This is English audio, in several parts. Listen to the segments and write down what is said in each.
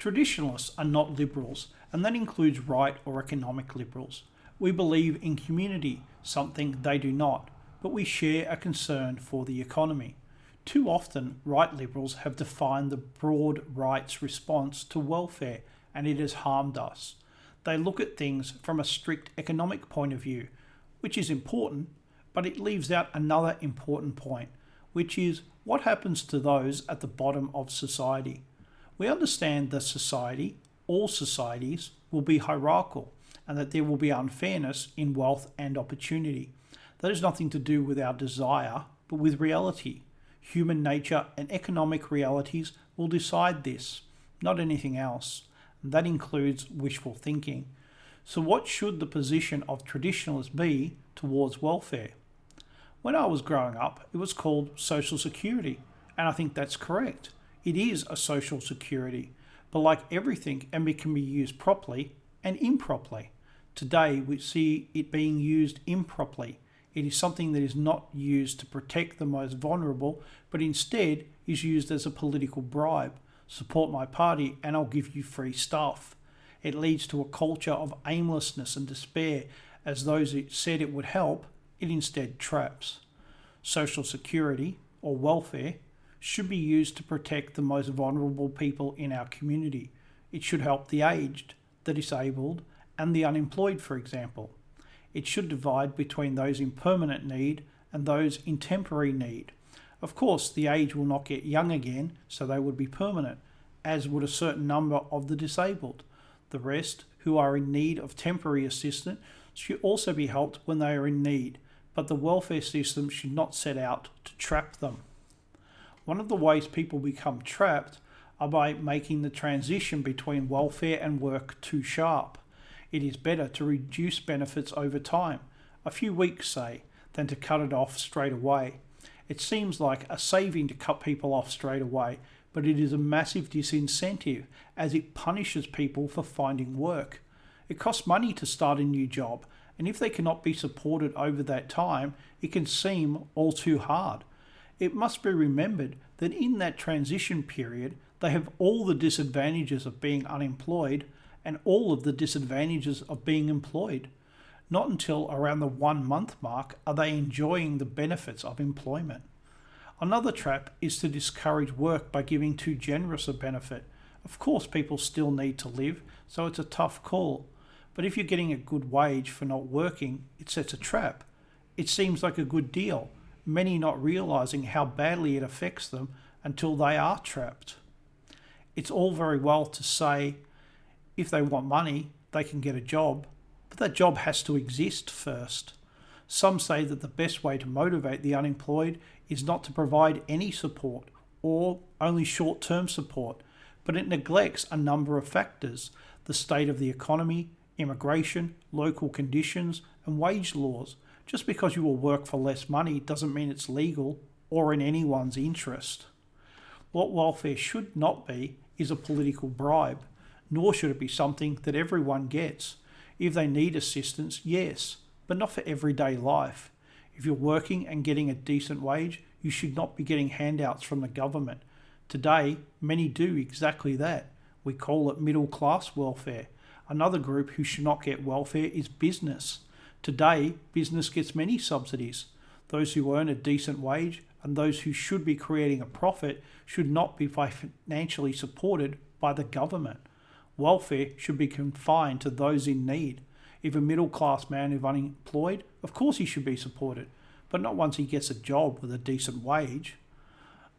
Traditionalists are not liberals, and that includes right or economic liberals. We believe in community, something they do not, but we share a concern for the economy. Too often, right liberals have defined the broad rights response to welfare, and it has harmed us. They look at things from a strict economic point of view, which is important, but it leaves out another important point, which is what happens to those at the bottom of society. We understand that society, all societies, will be hierarchical and that there will be unfairness in wealth and opportunity. That has nothing to do with our desire, but with reality. Human nature and economic realities will decide this, not anything else. And that includes wishful thinking. So what should the position of traditionalists be towards welfare? When I was growing up, it was called Social Security, and I think that's correct. It is a social security, but like everything, it can be used properly and improperly. Today, we see it being used improperly. It is something that is not used to protect the most vulnerable, but instead is used as a political bribe. Support my party and I'll give you free stuff. It leads to a culture of aimlessness and despair, as those it said it would help, it instead traps. Social security, or welfare, should be used to protect the most vulnerable people in our community. It should help the aged, the disabled, and the unemployed, for example. It should divide between those in permanent need and those in temporary need. Of course, the aged will not get young again, so they would be permanent, as would a certain number of the disabled. The rest, who are in need of temporary assistance, should also be helped when they are in need, but the welfare system should not set out to trap them. One of the ways people become trapped are by making the transition between welfare and work too sharp. It is better to reduce benefits over time, a few weeks say, than to cut it off straight away. It seems like a saving to cut people off straight away, but it is a massive disincentive as it punishes people for finding work. It costs money to start a new job, and if they cannot be supported over that time, it can seem all too hard. It must be remembered that in that transition period, they have all the disadvantages of being unemployed and all of the disadvantages of being employed. Not until around the 1 month mark are they enjoying the benefits of employment. Another trap is to discourage work by giving too generous a benefit. Of course, people still need to live, so it's a tough call. But if you're getting a good wage for not working, it sets a trap. It seems like a good deal, many not realizing how badly it affects them until they are trapped. It's all very well to say, if they want money, they can get a job, but that job has to exist first. Some say that the best way to motivate the unemployed is not to provide any support or only short-term support, but it neglects a number of factors: the state of the economy, immigration, local conditions, and wage laws. Just because you will work for less money doesn't mean it's legal or in anyone's interest. What welfare should not be is a political bribe, nor should it be something that everyone gets. If they need assistance, yes, but not for everyday life. If you're working and getting a decent wage, you should not be getting handouts from the government. Today, many do exactly that. We call it middle class welfare. Another group who should not get welfare is business. Today, business gets many subsidies. Those who earn a decent wage and those who should be creating a profit should not be financially supported by the government. Welfare should be confined to those in need. If a middle class man is unemployed, of course he should be supported, but not once he gets a job with a decent wage.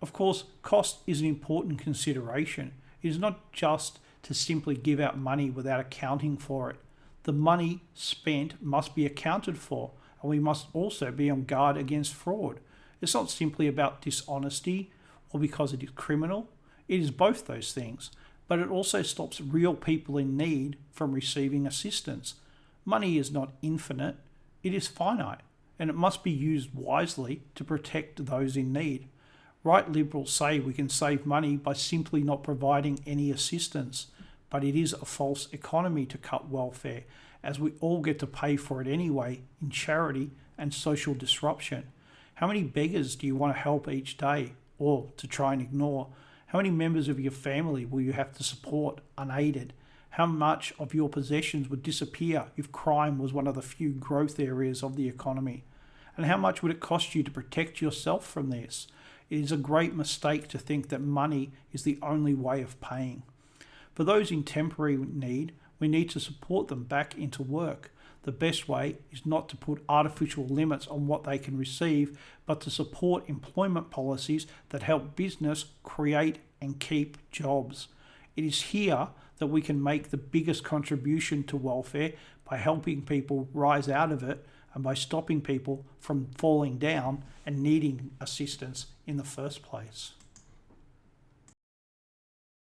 Of course, cost is an important consideration. It is not just to simply give out money without accounting for it. The money spent must be accounted for, and we must also be on guard against fraud. It's not simply about dishonesty or because it is criminal. It is both those things, but it also stops real people in need from receiving assistance. Money is not infinite, it is finite, and it must be used wisely to protect those in need. Right liberals say we can save money by simply not providing any assistance, but it is a false economy to cut welfare, as we all get to pay for it anyway in charity and social disruption. How many beggars do you want to help each day, or to try and ignore? How many members of your family will you have to support unaided? How much of your possessions would disappear if crime was one of the few growth areas of the economy? And how much would it cost you to protect yourself from this? It is a great mistake to think that money is the only way of paying. For those in temporary need, we need to support them back into work. The best way is not to put artificial limits on what they can receive, but to support employment policies that help business create and keep jobs. It is here that we can make the biggest contribution to welfare by helping people rise out of it and by stopping people from falling down and needing assistance in the first place.